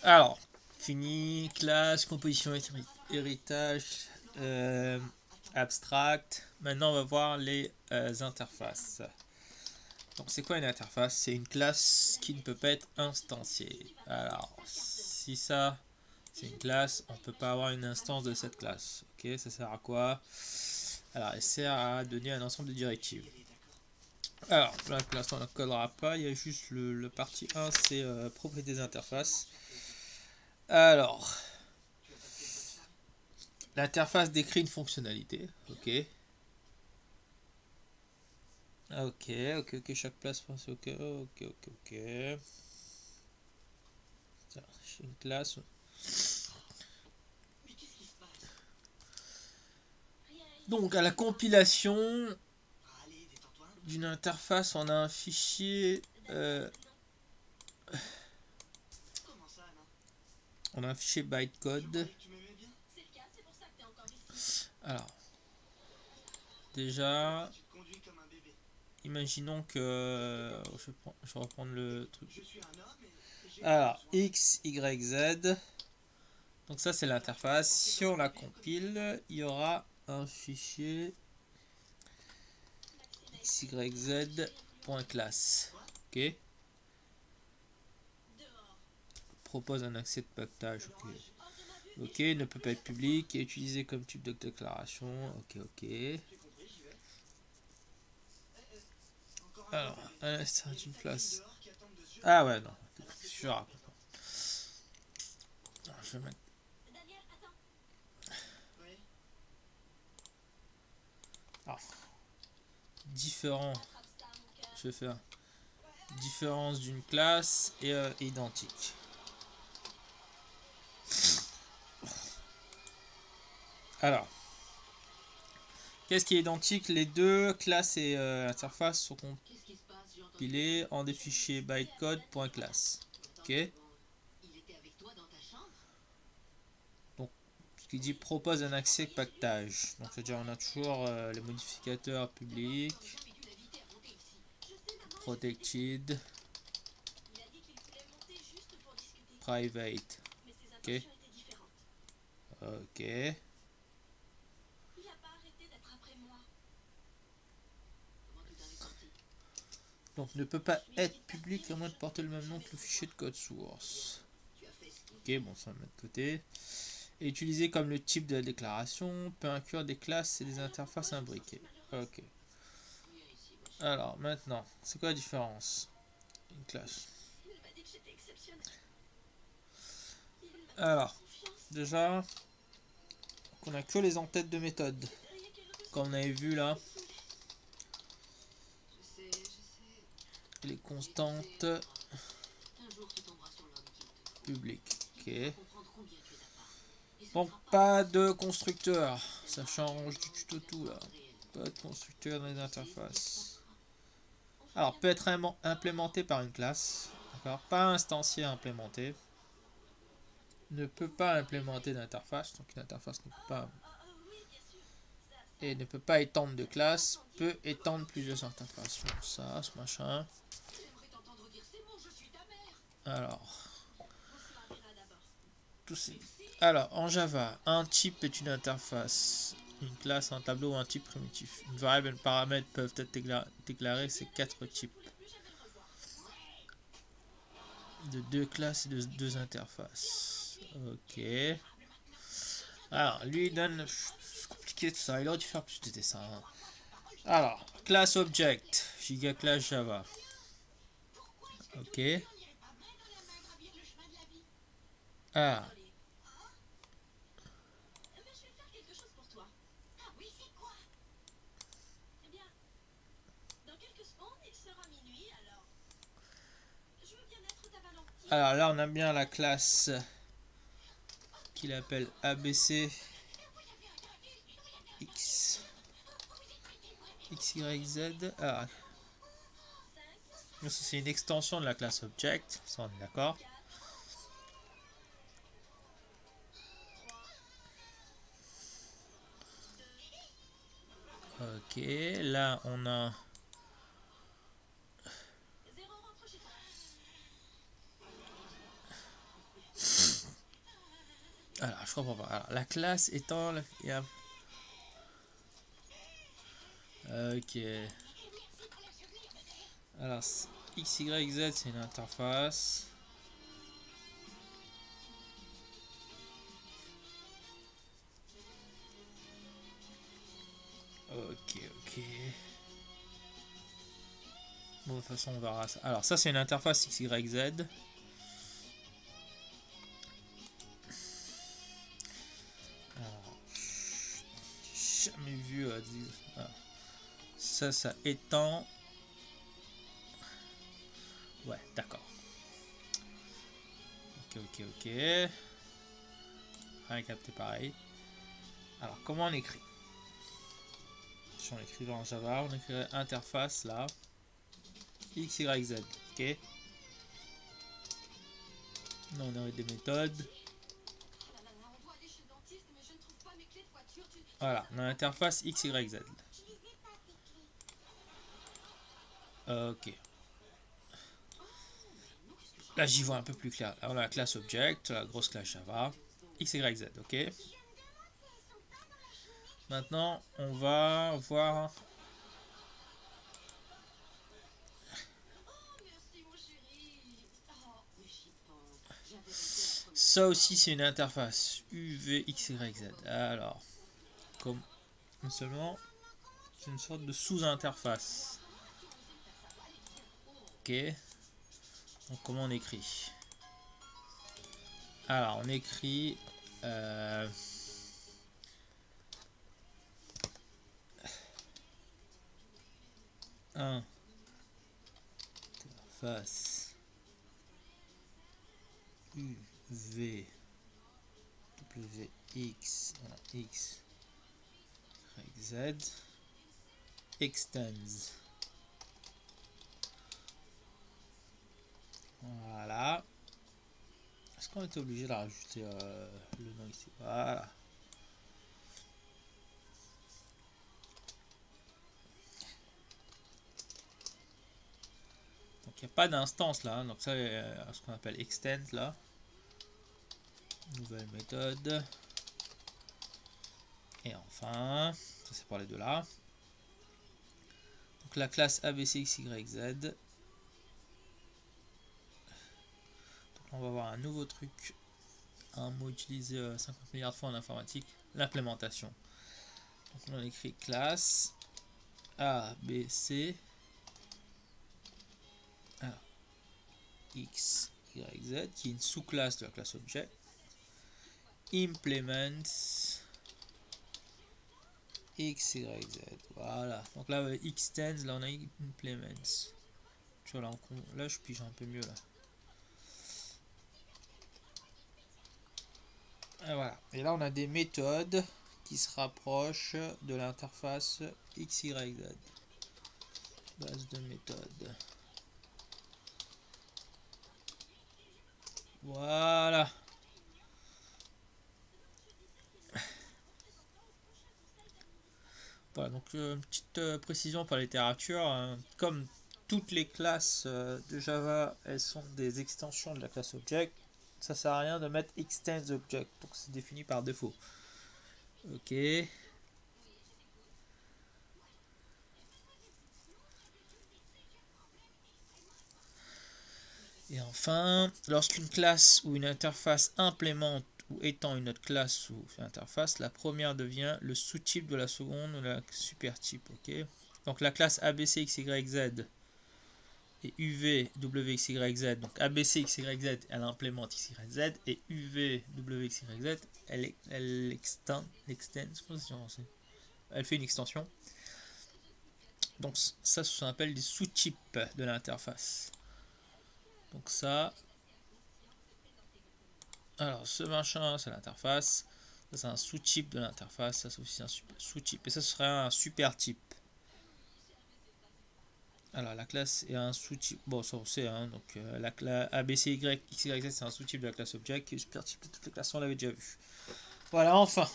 Alors, fini, classe, composition, héritage, abstract. Maintenant, on va voir les interfaces. Donc, c'est quoi une interface? C'est une classe qui ne peut pas être instanciée. Alors, si ça, c'est une classe, on ne peut pas avoir une instance de cette classe. Ok, ça sert à quoi? Alors, elle sert à donner un ensemble de directives. Alors, la classe, on ne codera pas, il y a juste le partie 1, c'est propriétés des interfaces. Alors, l'interface décrit une fonctionnalité. Ok. Ok, chaque place pense ok. Ça, j'ai une classe. Donc, à la compilation d'une interface, on a un fichier. On a un fichier bytecode. Alors, déjà, imaginons que je vais reprendre le truc. Alors, X, Y, Z. Donc ça c'est l'interface. Si on la compile, il y aura un fichier xyz.class. Ok. Propose un accès de pactage. Ok. Ok, ne peut pas être public et utilisé comme type de déclaration. Ok. Alors, c'est une place. Ah ouais, non. Je raconte. Je vais mettre. Alors, différent. Je vais faire différence d'une classe et identique. Alors, qu'est-ce qui est identique? Les deux classes et interfaces sont compilées en des fichiers bytecode.class. Ok. Donc, ce qui dit propose un accès pactage. Donc, c'est-à-dire on a toujours les modificateurs publics, protected, private. Ok. Ok. Donc, ne peut pas être public à moins de porter le même nom que le fichier de code source. Ok, bon, ça on met de côté. Et utilisé comme le type de la déclaration, peut inclure des classes et des interfaces imbriquées. Ok. Alors, maintenant, c'est quoi la différence? Une classe. Alors, déjà, on a que les entêtes de méthode. Comme on avait vu là. Les constantes publiques. Ok. Donc, pas de constructeur. Ça change du tuto tout là. Pas de constructeur dans les interfaces. Alors, peut être implémenté par une classe. D'accord. Pas instancié implémenté. Ne peut pas implémenter d'interface. Donc, une interface ne peut pas. Et ne peut pas étendre de classe. Peut étendre plusieurs interfaces. Bon, ça, ce machin. Alors. Alors, en Java, un type est une interface, une classe, un tableau ou un type primitif. Une variable et un paramètre peuvent être déclarés ces quatre types de deux classes et de deux interfaces. Ok. Alors, lui il donne. C'est compliqué tout ça, il aurait dû faire plus de dessins. Alors, class object, giga class Java. Ok. Ah, alors là on a bien la classe qu'il appelle ABC X XYZ. Ah, c'est une extension de la classe object, ça on est d'accord. Ok, là on a Alors, je comprends pas. Alors, la classe étant... Ok. Alors, X, Y, Z, c'est une interface. Ok. Bon, de toute façon, on verra ça. Alors, ça, c'est une interface X, Y, Z. Alors, jamais vu. Ça étend. Ouais, d'accord. Ok. Rien capté pareil. Alors, comment on écrit? Si on écrivait en Java, on écrirait interface là. X, Y, Z. Ok. Là, on aurait des méthodes. Voilà, on a l'interface X, Y, Z. Ok. Là, j'y vois un peu plus clair. Là, on a la classe object, la grosse classe Java. X, Y, Z. Ok. Maintenant, on va voir. Ça aussi, c'est une interface UV, X, Y, Z. Alors, comme seulement, c'est une sorte de sous-interface. Ok. Donc, comment on écrit? Alors, on écrit. Interface UV WX X Y Z extends. Voilà. Est-ce qu'on était obligé de rajouter le nom ici? Voilà. Donc il n'y a pas d'instance là. Donc ça c'est ce qu'on appelle extend là. Nouvelle méthode. Et enfin, ça c'est pour les deux là. Donc la classe ABCXYZ. Donc on va voir un nouveau truc. Un mot utilisé 50 milliards de fois en informatique. L'implémentation. Donc on écrit classe ABC. Alors, X, Y, Z, qui est une sous-classe de la classe object. Implements X, Y, Z. Voilà. Donc là, extends, là on a implements. Tu vois, là je pige un peu mieux là. Et voilà. Et là on a des méthodes qui se rapprochent de l'interface X, Y, Z. Base de méthode. Voilà. Voilà, donc une petite précision pour la littérature. Comme toutes les classes de Java, elles sont des extensions de la classe object, ça sert à rien de mettre extends object, donc c'est défini par défaut. Ok. Et enfin, lorsqu'une classe ou une interface implémente ou étend une autre classe ou interface, la première devient le sous-type de la seconde ou la super-type. Ok. Donc la classe ABCXYZ et UV WXYZ, donc ABC XYZ elle implémente XYZ et UV WXYZ elle extend, elle fait une extension. Donc ça s'appelle des sous-types de l'interface. Donc ça, alors ce machin c'est l'interface, ça c'est un sous-type de l'interface, ça c'est aussi un sous-type et ça serait un super type. Alors la classe est un sous-type, bon ça on sait, hein, donc la ABCY XYZ c'est un sous-type de la classe object qui est super type de toutes les classes, on l'avait déjà vu. Voilà, enfin,